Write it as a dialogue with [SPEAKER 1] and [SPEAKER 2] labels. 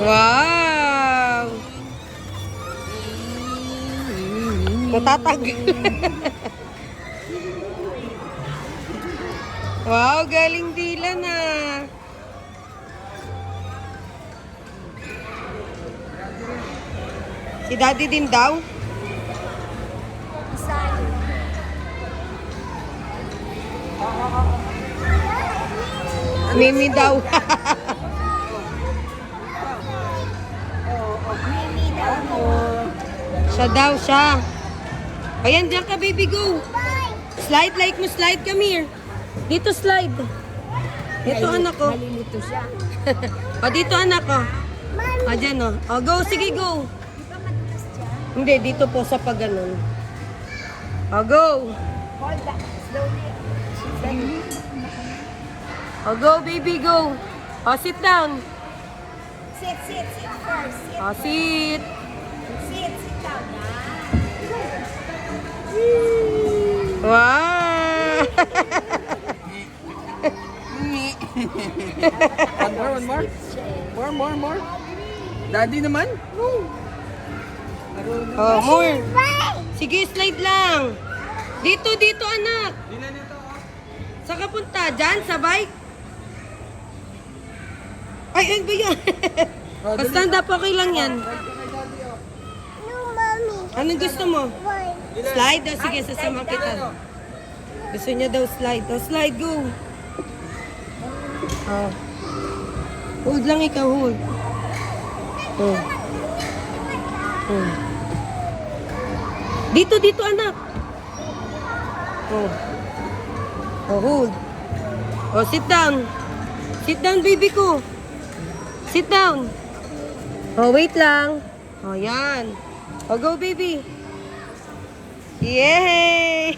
[SPEAKER 1] Wow! Matatag. Wow, galing dila na. Si Daddy din daw. Mimi daw. Siya daw, siya. Ayan, diyan ka, baby, go. Slide like mo, slide. Come here. Dito, slide. Dito, anak ko.
[SPEAKER 2] Malilito siya.
[SPEAKER 1] O, dito, anak ko. O, dyan, o. O, go, sige, go. Hindi, dito po sa pag-ganon. O, go.
[SPEAKER 2] Hold that. Slowly.
[SPEAKER 1] O, go, baby, go. O, sit down.
[SPEAKER 2] Sit first. Sit.
[SPEAKER 1] O, sit.
[SPEAKER 2] Sit down na.
[SPEAKER 1] Wow!
[SPEAKER 3] One more. Daddy naman?
[SPEAKER 1] Oh, more. Sige, slide lang. Dito, anak. Saan ka punta? Diyan, sa bike? Ay, ano ba yan? Stand up, okay lang yan. Anong gusto mo? Slide daw, sige, sasama kita. Gusto niya daw slide. Oh, slide, go. Oh. Hold lang ikaw, hold. Oh. Oh. Dito, anak. Oh. Oh, hold. Oh, sit down. Sit down, baby ko. Sit down. Oh, wait lang. Oh, yan. Oh, go, baby. Yay!